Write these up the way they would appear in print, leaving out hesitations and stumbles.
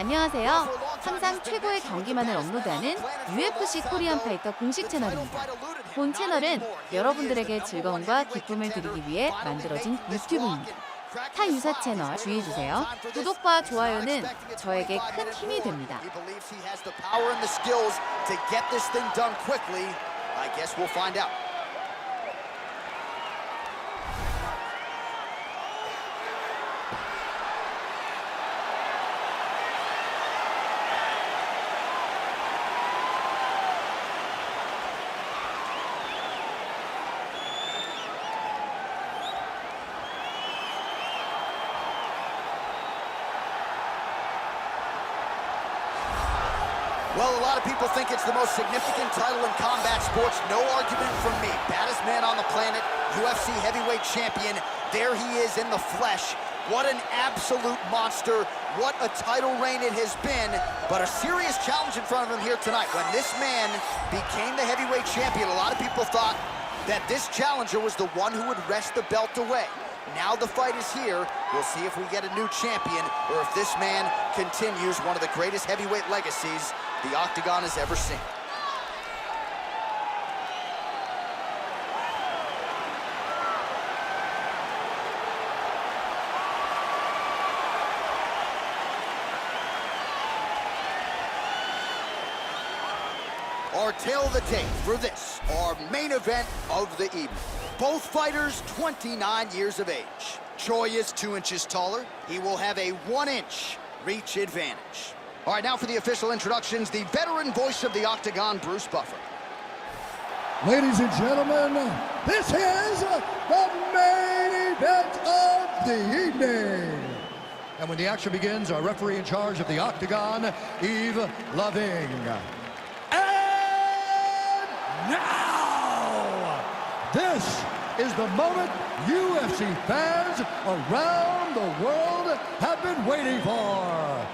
안녕하세요. 항상 최고의 경기만을 업로드하는 UFC 코리안파이터 공식 채널입니다. 본 채널은 여러분들에게 즐거움과 기쁨을 드리기 위해 만들어진 유튜브입니다. 타 유사 채널 주의해주세요. 구독과 좋아요는 저에게 큰 힘이 됩니다. Well, a lot of people think it's the most significant title in combat sports. No argument from me. Baddest man on the planet, UFC heavyweight champion. There he is in the flesh. What an absolute monster. What a title reign it has been. But a serious challenge in front of him here tonight. When this man became the heavyweight champion, a lot of people thought that this challenger was the one who would wrest the belt away. Now the fight is here. We'll see if we get a new champion or if this man continues one of the greatest heavyweight legacies the Octagon has ever seen. Our tale of the tape for this, our main event of the evening. Both fighters 29 years of age. Choi is 2 inches taller. He will have a 1-inch reach advantage. All right, now for the official introductions, the veteran voice of the Octagon, Bruce Buffer. Ladies and gentlemen, this is the main event of the evening. And when the action begins, our referee in charge of the Octagon, Yves Loving. And now, this is the moment UFC fans around the world have been waiting for.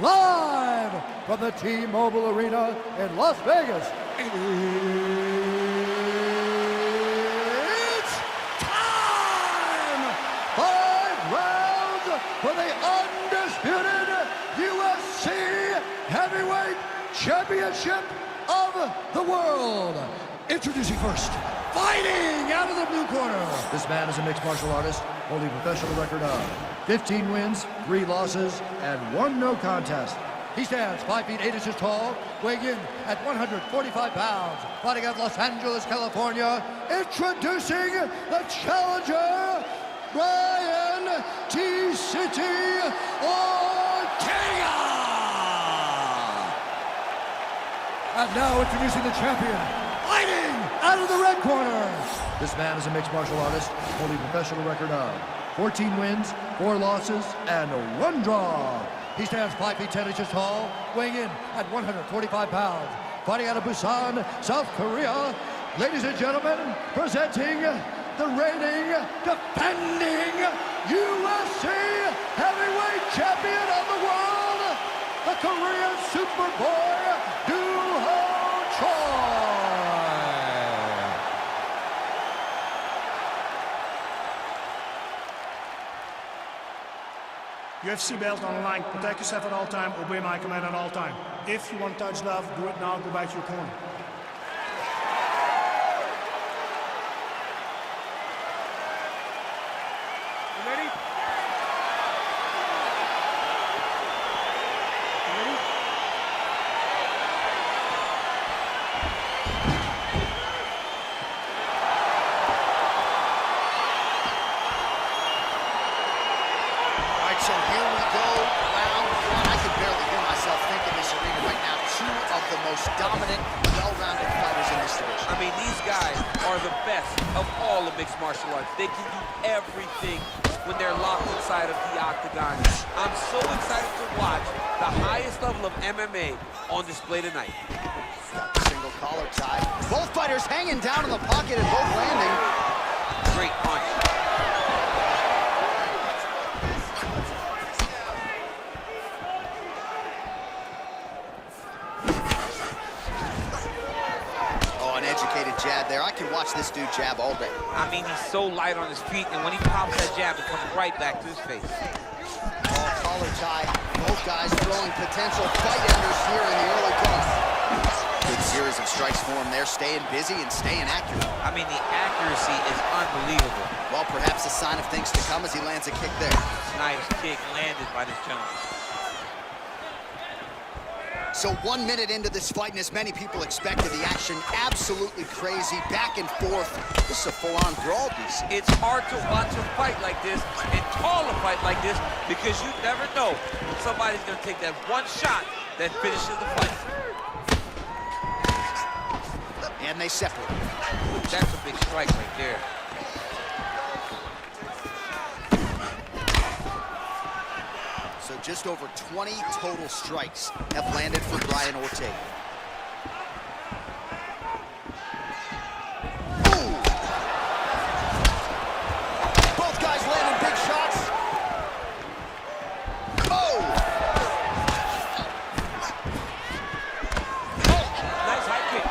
Live from the T-Mobile Arena in Las Vegas, it's time! 5 rounds for the undisputed UFC Heavyweight Championship of the world. Introducing first, fighting out of the blue corner. This man is a mixed martial artist, holding a professional record of 15 wins, 3 losses, and 1 no contest. He stands 5 feet 8 inches tall, weighing in at 145 pounds, fighting out of Los Angeles, California. Introducing the challenger, Ryan T-City Ortega! And now introducing the champion, fighting out of the red corner. This man is a mixed martial artist, holding a professional record of 14 wins, 4 losses, and 1 draw. He stands 5 feet 10 inches tall, weighing in at 145 pounds, fighting out of Busan, South Korea. Ladies and gentlemen, presenting the reigning, defending UFC heavyweight champion of the world, the Korean Superboy, Do-Ho Choi. UFC belt on the line. Protect yourself at all time. Obey my command at all time. If you want to touch love, do it now. Go back to your corner. You ready? You ready? So here we go, round 1. I can barely hear myself think in this arena right now. 2 of the most dominant, well-rounded fighters in this division. I mean, these guys are the best of all the mixed martial arts. They can do everything when they're locked inside of the octagon. I'm so excited to watch the highest level of MMA on display tonight. Single collar tie. Both fighters hanging down in the pocket and both landing. Great punch. Jab there. I can watch this dude jab all day. I mean, he's so light on his feet, and when he pops that jab, it comes right back to his face. Oh, collar tie. Both guys throwing potential fight enders here in the early going. Good series of strikes for him there, staying busy and staying accurate. I mean, the accuracy is unbelievable. Well, perhaps a sign of things to come as he lands a kick there. Nice kick landed by this gentleman. So 1 minute into this fight, and as many people expected, the action absolutely crazy, back and forth. This is a full-on brawl, DC. It's hard to watch a fight like this and call a fight like this because you never know when somebody's going to take that one shot that finishes the fight. And they separate. That's a big strike right there. So just over 20 total strikes have landed for Brian Ortega. Ooh. Both guys landing big shots. Oh! Nice high kick.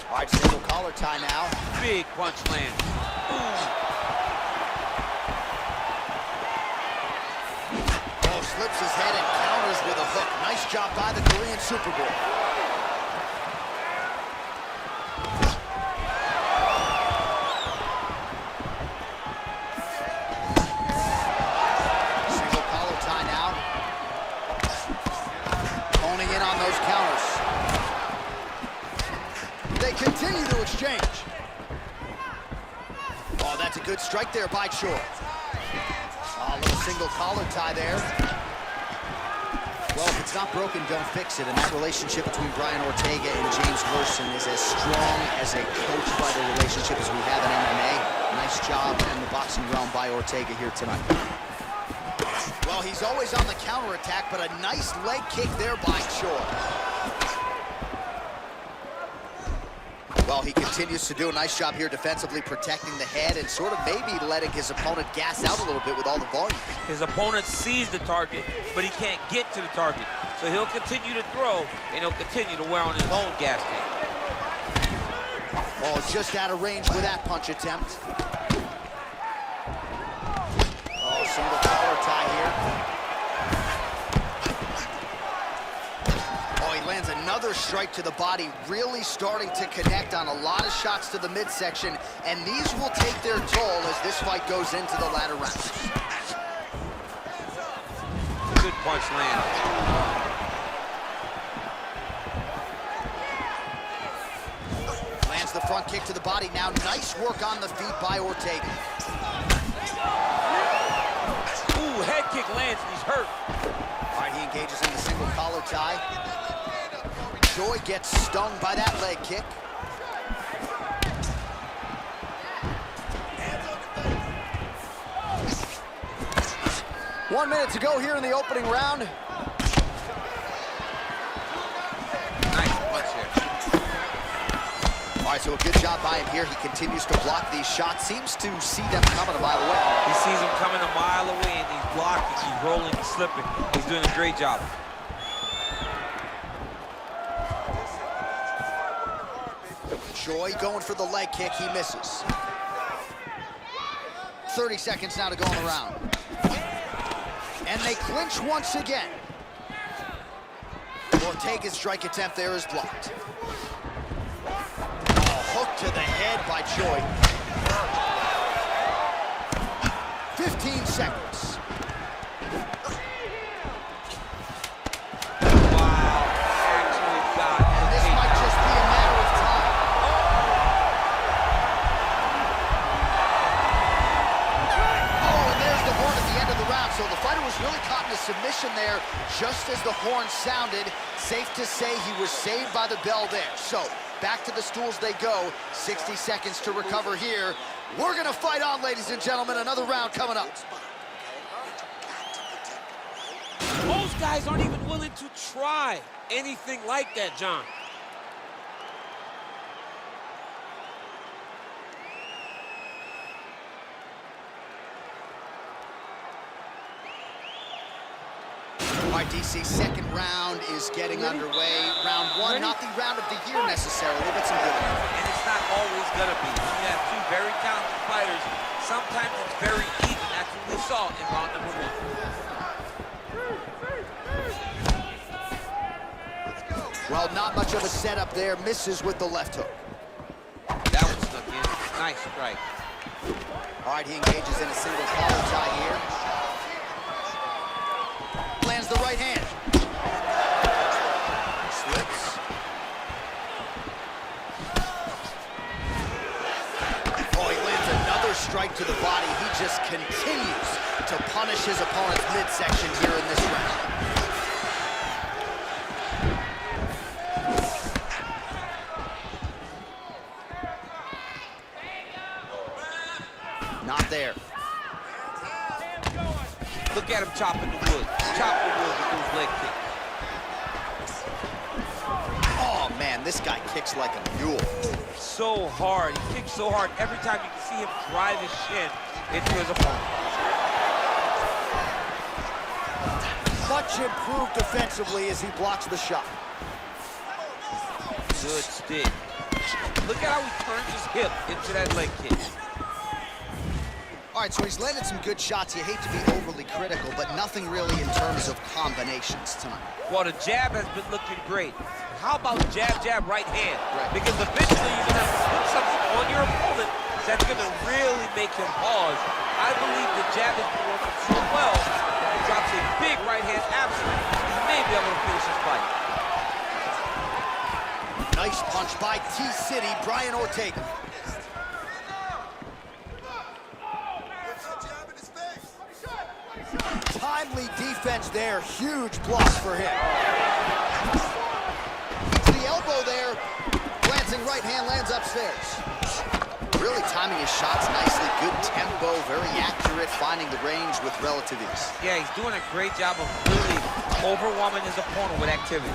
All right, single collar tie now. Big punch land. Oh, slips his head and counters with a hook. Nice job by the Korean Super Bowl. Single collar tie now. Honing in on those counters. They continue to exchange. Oh, that's a good strike there by Choi. Oh, a little single collar tie there. Well, if it's not broken, don't fix it. And that relationship between Brian Ortega and James Gerson is as strong as a coach-fighter relationship as we have in MMA. Nice job in the boxing realm by Ortega here tonight. Well, he's always on the counterattack, but a nice leg kick there by Choi. Well, he continues to do a nice job here defensively, protecting the head and sort of maybe letting his opponent gas out a little bit with all the volume. His opponent sees the target, but he can't get to the target. So he'll continue to throw, and he'll continue to wear on his own gas tank. Oh, just out of range with that punch attempt. Oh, single collar tie here. Oh, he lands another strike to the body, really starting to connect on a lot of shots to the midsection, and these will take their toll as this fight goes into the latter rounds. Good punch land. Lands the front kick to the body now. Nice work on the feet by Ortega. Ooh, head kick lands and he's hurt. All right, he engages in the single collar tie. Choi gets stung by that leg kick. One minute to go here in the opening round. Nice punch here. All right, so a good job by him here. He continues to block these shots. Seems to see them coming a mile away. He sees him coming a mile away and he's blocking, he's rolling, he's slipping. He's doing a great job. Choi going for the leg kick, he misses. 30 seconds now to go in the round. And they clinch once again. Ortega's strike attempt there is blocked. Oh, hook to the head by Choi. 15 seconds. Wow, actually got And this might just be a matter of time. Oh, and there's the horn at the end of the round. So the fighter was really caught in a submission there just as the horn sounded. Safe to say he was saved by the bell there. So back to the stools they go. 60 seconds to recover here. We're gonna fight on, ladies and gentlemen. Another round coming up. Most guys aren't even willing to try anything like that, John. All right, DC, second round is getting underway. Round one, not the round of the year necessarily, but some good ones. And it's not always gonna be. When you have two very talented fighters, sometimes it's very even. That's when we saw in round number 1. Well, not much of a setup there. Misses with the left hook. That one snuck in. Nice strike. All right, he engages in a single collar tie here. Lands the right hand. Slips. Oh, he lands another strike to the body. He just continues to punish his opponent's midsection here in this round. Not there. Look at him chopping the wood. Chop the wood with those leg kicks. Oh, man, this guy kicks like a mule. So hard. He kicks so hard. Every time you can see him drive his shin into his opponent. Much improved defensively as he blocks the shot. Good stick. Look at how he turns his hip into that leg kick. All right, so he's landed some good shots. You hate to be overly critical, but nothing really in terms of combinations tonight. Well, the jab has been looking great. How about jab, jab, right hand? Right. Because eventually you're going to have to put something on your opponent that's going to really make him pause. I believe the jab has been working so well. If he drops a big right hand absent, he may be able to finish his fight. Nice punch by T-City, Brian Ortega. Timely defense there, huge block for him. To the elbow there, glancing right hand lands upstairs. Really timing his shots nicely, good tempo, very accurate, finding the range with relative ease. Yeah, he's doing a great job of really overwhelming his opponent with activity.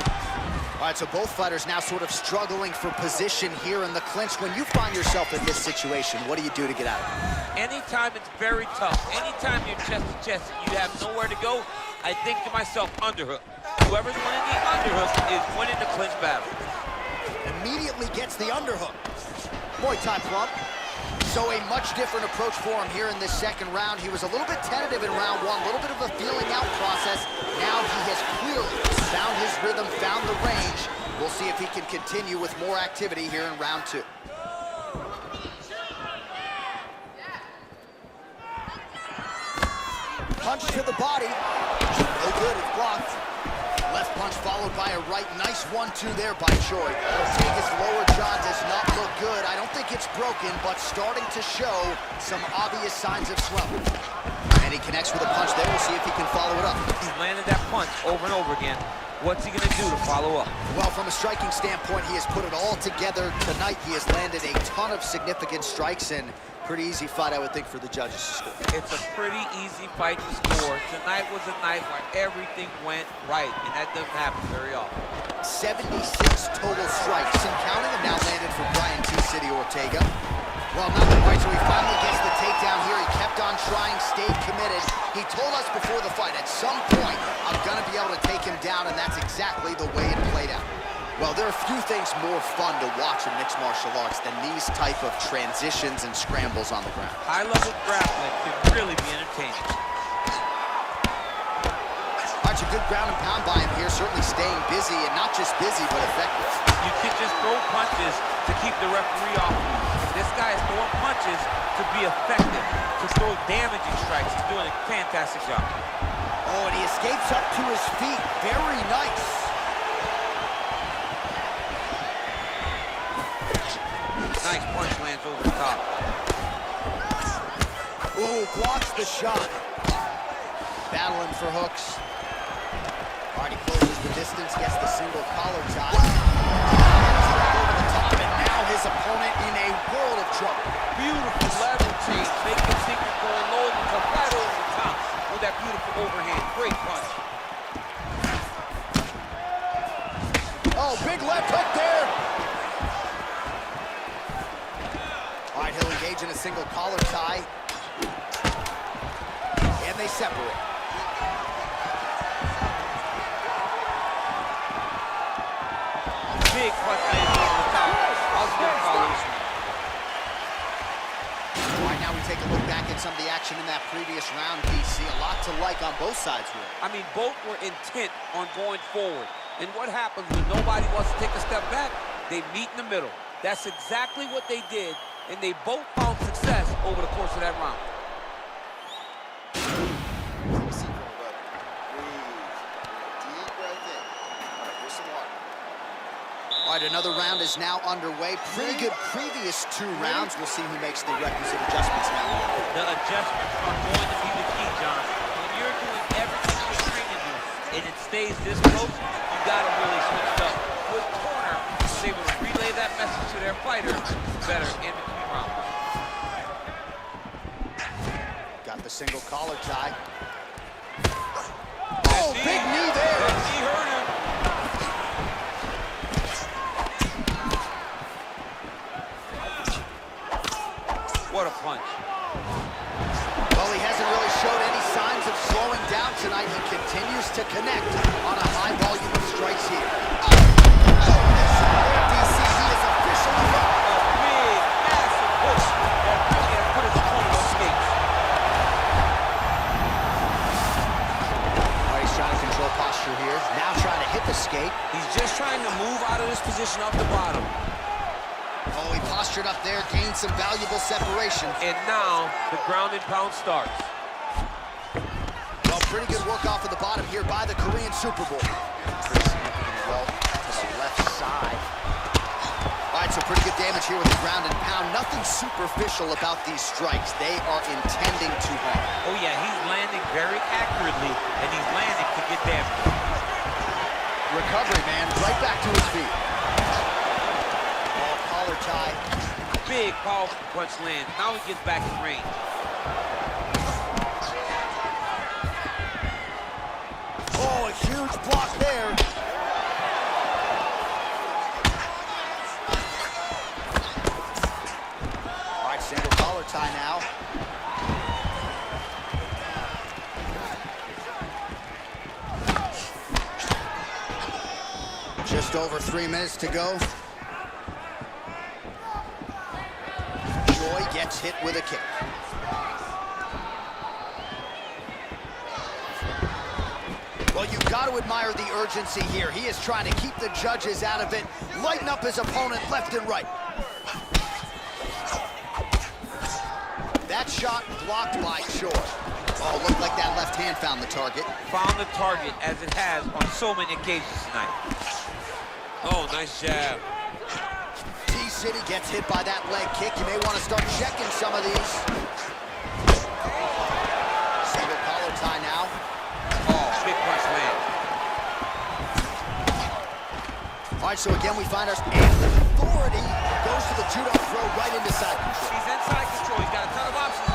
All right, so both fighters now sort of struggling for position here in the clinch. When you find yourself in this situation, what do you do to get out of it? Anytime it's very tough, anytime you're chest to chest and you have nowhere to go, I think to myself, underhook. Whoever's winning the underhook is winning the clinch battle. Immediately gets the underhook. Muay Thai plump. So a much different approach for him here in this second round. He was a little bit tentative in round 1, a little bit of a feeling out process. Now he has clearly found his rhythm, found the range. We'll see if he can continue with more activity here in round 2. Punch to the body. No good, it's blocked. Left punch followed by a right. Nice 1-2 there by Choi. Ortega's lower jaw does not look good. I don't think it's broken, but starting to show some obvious signs of swelling. And he connects with a punch there. We'll see if he can follow it up. He's landed that punch over and over again. What's he going to do to follow up? Well, from a striking standpoint, he has put it all together tonight. He has landed a ton of significant strikes, and pretty easy fight, I would think, for the judges to score. It's a pretty easy fight to score. Tonight was a night where everything went right, and that doesn't happen very often. 76 total strikes, and counting them now landed for Brian T-City Ortega. Well, not quite, so he finally gets the takedown here. He kept on trying, stayed committed. He told us before the fight, at some point, I'm going to be able to take him down, and that's exactly the way it played out. Well, there are few things more fun to watch in mixed martial arts than these type of transitions and scrambles on the ground. High-level grappling can really be entertaining. All right, so good ground and pound by him here, certainly staying busy, and not just busy, but effective. You can just throw punches to keep the referee off you. This guy is throwing punches to be effective, to throw damaging strikes. He's doing a fantastic job. Oh, and he escapes up to his feet. Very nice. Nice punch lands over the top. Ooh, blocks the shot. Battling for hooks. All right, he closes the distance, gets the single collar tie. Over the top, and now his opponent in a world of trouble. Beautiful level change. Make him think he's going low and come right over the top with that beautiful overhand. Great punch. Oh, big left hook there. All right, he'll engage in a single collar tie. And they separate. Big punch lands over the top. How's he gonna follow this one? All right, now we take a look back at some of the action in that previous round, DC. A lot to like on both sides here. I mean, both were intent on going forward. And what happens when nobody wants to take a step back? They meet in the middle. That's exactly what they did, and they both found success over the course of that round. All right, another round is now underway. Pretty good previous two rounds. We'll see who makes the requisite adjustments now. The adjustments are going to be the key, John. When you're doing everything you're trained to do, and it stays this close, you gotta really switch it up. Good corner is able to relay that message to their fighter better in between rounds. Got the single collar tie. Oh, big knee there. That knee hurt him. What a punch. Well, he hasn't really showed any signs of slowing down tonight. He continues to connect on a high volume of strikes here. DC, he is officially up. A big, massive push that really has put his opponent on skates. All right, he's trying to control posture here. Now trying to hit the skate. He's just trying to move out of this position off the bottom. Oh, he postured up there, gained some valuable separation. And now the ground and pound starts. Well, pretty good work off of the bottom here by the Korean Super Bowl. Pretty significant well to the left side. All right, so pretty good damage here with the ground and pound. Nothing superficial about these strikes. They are intending to harm. Oh yeah, he's landing very accurately, and he's landing to get damage. Recovery, man, right back to his feet. Collar tie. Big, powerful punch lands. Now he gets back in range. Oh, a huge block there. All right, single collar tie now. Just over 3 minutes to go. Joy gets hit with a kick. Well, you've got to admire the urgency here. He is trying to keep the judges out of it, lighten up his opponent left and right. That shot blocked by Choi. Oh, looked like that left hand found the target. Found the target, as it has on so many occasions tonight. Oh, nice jab. T-City gets hit by that leg kick. You may want to start checking some of these. Single collar tie now. Oh, big punch land. All right, so again, we find ourselves, and the authority goes to the judo throw right into side control. He's inside control. He's got a ton of options.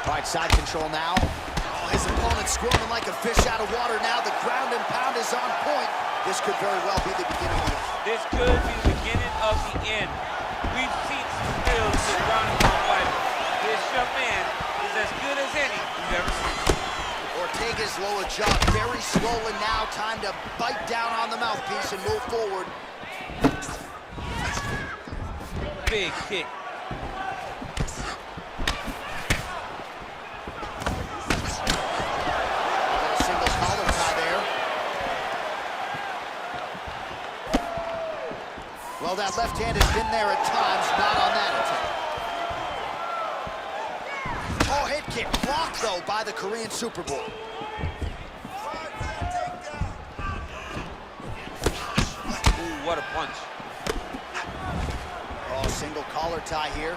All right, side control now. Oh, his opponent squirming like a fish out of water now. The ground and pound is on point. This could very well be the beginning of the end. This could be the beginning of the end. We've seen some skills with ground and pound fighting. This young man is as good as any we've ever seen. Ortega's lower jaw very swollen now. Time to bite down on the mouthpiece and move forward. Big kick. Single collar tie there. Well, that left hand has been there at times, not on that attack. Oh, head kick blocked, though, by the Korean Super Bowl. Ooh, what a punch. Oh, single collar tie here.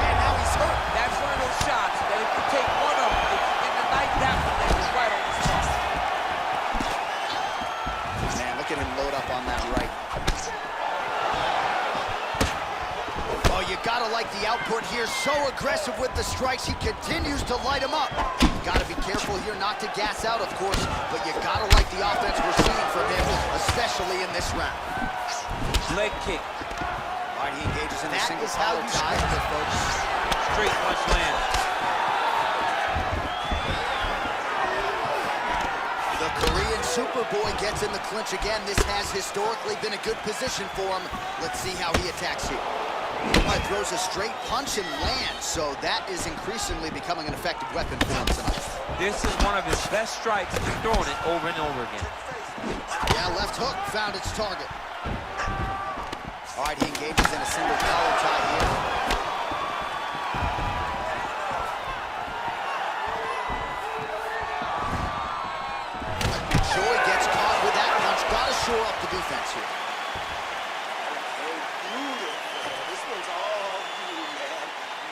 And now he's hurt. That's one of those shots that if you take one of them, in the night, that one is right on the spot. Man, look at him load up on that right. Oh, you gotta like the output here. So aggressive with the strikes. He continues to light him up. Gotta be careful here not to gas out, of course, but you gotta like the offense we're seeing from him, especially in this round. Leg kick. All right, he engages in the single collar tie. Folks. Straight punch land. The Korean Superboy gets in the clinch again. This has historically been a good position for him. Let's see how he attacks here. Throws a straight punch and lands, so that is increasingly becoming an effective weapon for him tonight. This is one of his best strikes. He's throwing it over and over again. Yeah, left hook found its target. All right, he engages in a single collar tie here. Joy gets caught with that punch. Got to shore up the defense here. This one's all you, man.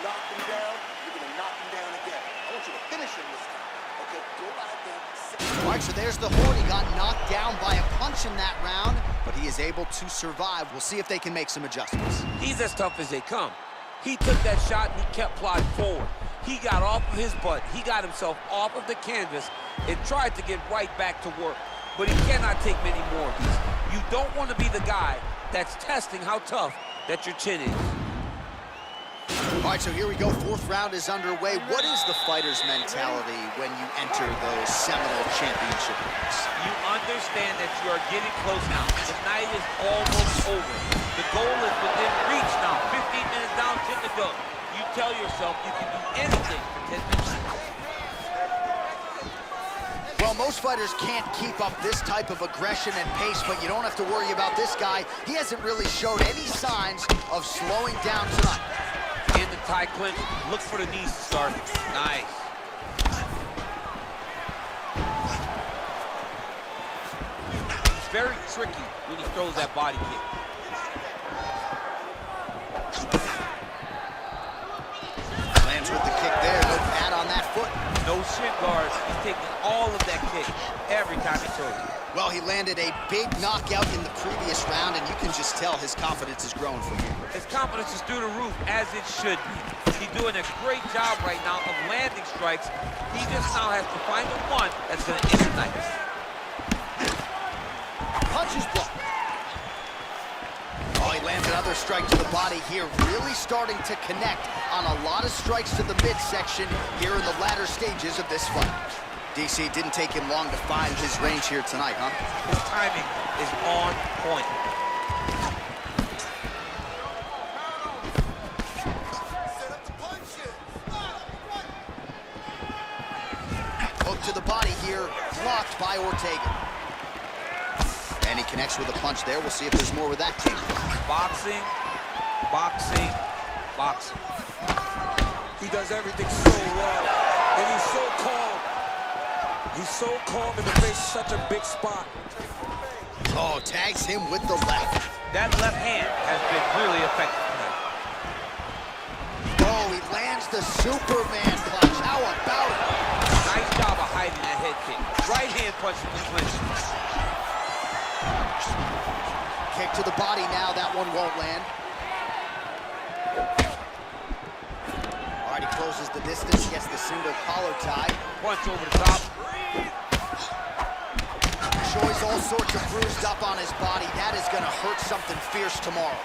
Knock him down, you're gonna knock him down again. I want you to finish him this time. Okay, go out there. All right, so there's the horn. He got knocked down by a punch in that round, but he is able to survive. We'll see if they can make some adjustments. He's as tough as they come. He took that shot and he kept plodding forward. He got off of his butt. He got himself off of the canvas and tried to get right back to work. But he cannot take many more of these. You don't want to be the guy that's testing how tough that your chin is. All right, so here we go. Fourth round is underway. What is the fighter's mentality when you enter those seminal championship rounds? You understand that you are getting close now. The night is almost over. The goal is within reach now. 15 minutes down, 10 to go. You tell yourself you can do anything for 10 minutes. Well, most fighters can't keep up this type of aggression and pace, but you don't have to worry about this guy. He hasn't really showed any signs of slowing down tonight. In the tie clinch, look for the knees to start. Nice. He's very tricky when he throws that body kick. Lands with the kick there. No pad on that foot. No shin guards. He's taking all of that kick every time he throws it. Well, he landed a big knockout in the previous round, and you can just tell his confidence is growing from here. His confidence is through the roof, as it should be. He's doing a great job right now of landing strikes. He just now has to find the one that's going to end the night. Punches blocked. Oh, he lands another strike to the body here. Really starting to connect on a lot of strikes to the midsection here in the latter stages of this fight. DC, didn't take him long to find his range here tonight, huh? His timing is on point. Hook to the body here, blocked by O르테가. And he connects with a punch there. We'll see if there's more with that team. Boxing, boxing, boxing. He does everything so well, and he's so calm. He's so calm in the face, such a big spot. Oh, tags him with the left. That left hand has been really effective tonight. Oh, he lands the Superman punch. How about it? Nice job of hiding that head kick. Right hand punch in the clinch. Kick to the body now. That one won't land. All right, he closes the distance, gets the single collar tie. Punch over the top. Shows all sorts of bruised up on his body. That is going to hurt something fierce tomorrow.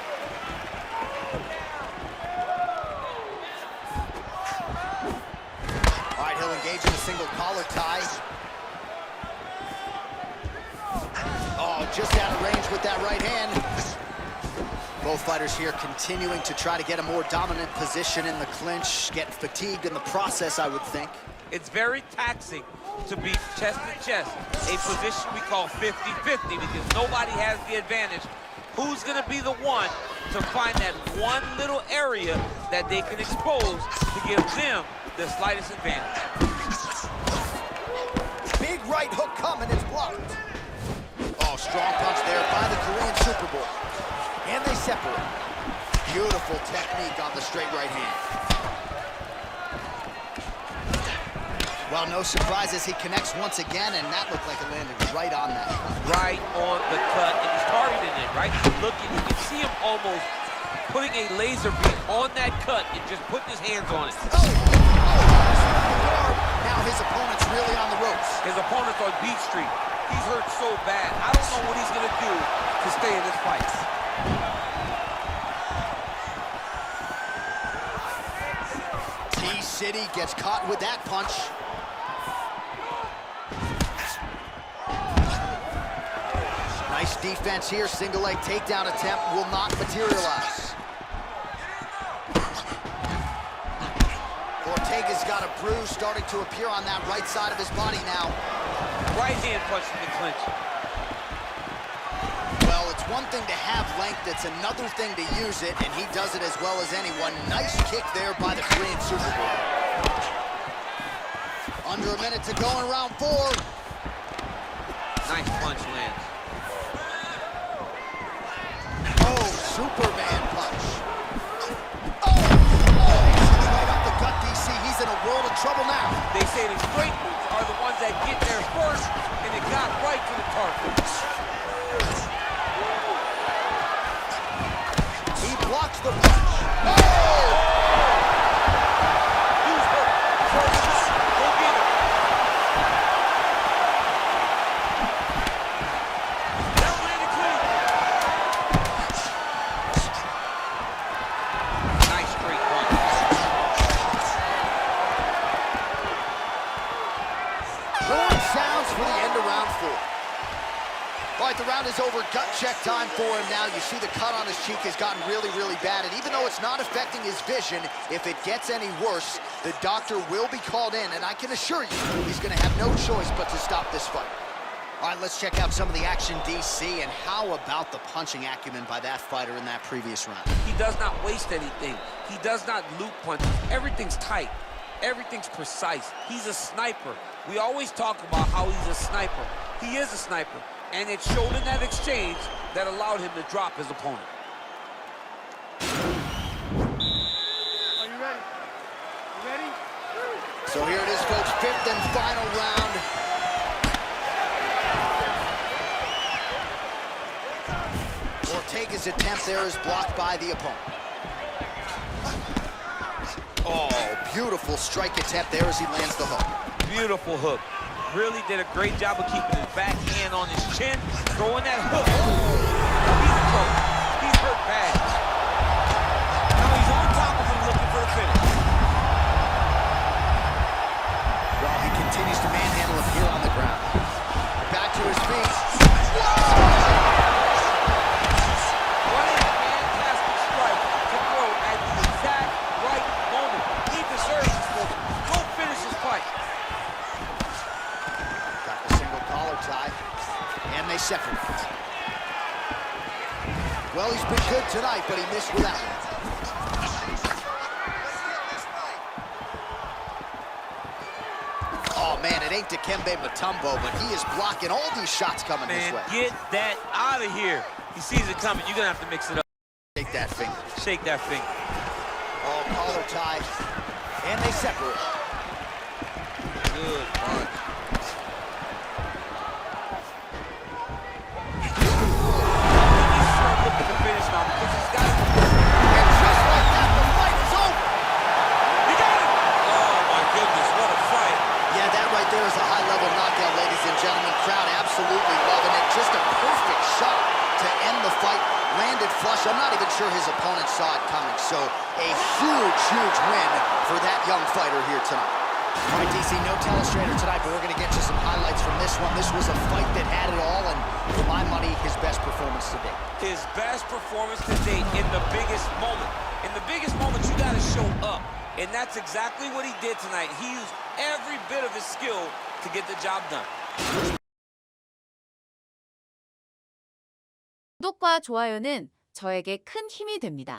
All right, he'll engage in a single collar tie. Oh, just out of range with that right hand. Both fighters here continuing to try to get a more dominant position in the clinch, getting fatigued in the process, I would think. It's very taxing to be chest to chest, a position we call 50-50 because nobody has the advantage. Who's going to be the one to find that one little area that they can expose to give them the slightest advantage? Big right hook coming, it's blocked. Oh, strong punch there by the Korean Superboy. And they separate. Beautiful technique on the straight right hand. Well, no surprises, he connects once again, and that looked like it landed right on that. Right on the cut, and he's targeting it, right? He's looking, you can see him almost putting a laser beam on that cut and just putting his hands on it. Now his opponent's really on the ropes. His opponent's on beat street. He's hurt so bad. I don't know what he's gonna do to stay in this fight. T-City gets caught with that punch. defense here. Single leg takedown attempt will not materialize. Ortega's got a bruise starting to appear on that right side of his body now. Right hand punch in the clinch. Well, it's one thing to have length, it's another thing to use it, and he does it as well as anyone. Nice kick there by the Korean Superboy. Under a minute to go in round 4. Nice punch lands. Oh, Superman punch. Oh, right up the gut, DC. He's in a world of trouble now. They say the straight moves are the ones that get there first, and it got right to the target. He blocks the punch. Oh! Who's hurt? First, go get him. That landed clean. Nice straight punch. Horn sounds for the end of round 4. All right, the round is over. Gut check time for him now. You see the cut on his cheek has gotten really, really bad. And even though it's not affecting his vision, if it gets any worse, the doctor will be called in. And I can assure you, he's going to have no choice but to stop this fight. All right, let's check out some of the action, DC. And how about the punching acumen by that fighter in that previous round? He does not waste anything. He does not loop punches. Everything's tight. Everything's precise. He's a sniper. We always talk about how he's a sniper. He is a sniper. And it showed in that exchange that allowed him to drop his opponent. Are you ready? You ready? So here it is, folks, 5th and final round. Ortega's attempt there is blocked by the opponent. Oh, beautiful strike attempt there as he lands the hook. Beautiful hook. Really did a great job of keeping his back hand on his chin, throwing that hook. He's in trouble. He's hurt bad. Now he's on top of him looking for the finish. Well, he continues to manhandle him here on the ground. Back to his feet. What a fantastic strike to throw at the exact right moment. He deserves this moment. Go finish his fight. Got the single collar tie, and they separate. Well, he's been good tonight, but he missed without it. Oh, man, it ain't Dikembe Mutombo, but he is blocking all these shots coming his way. Get that out of here. He sees it coming. You're going to have to mix it up. Take that finger. Shake that finger. Oh, collar tie, and they separate. Good punch. Looking to finish now because he's got it. And just like that, the fight is over. He got it. Oh, my goodness. What a fight. Yeah, that right there is a high-level knockout, ladies and gentlemen. Crowd absolutely loving it. Just a perfect shot to end the fight. Landed flush. I'm not even sure his opponent saw it coming. So a huge, huge win for that young fighter here tonight. All right, DC, no telestrator tonight, but we're going to get you some highlights from this one. This was a fight that had it all, and for my money, his best performance to date. His best performance to date in the biggest moment. In the biggest moment, you got to show up. And that's exactly what he did tonight. He used every bit of his skill to get the job done. 구독과 좋아요는 저에게 큰 힘이 됩니다.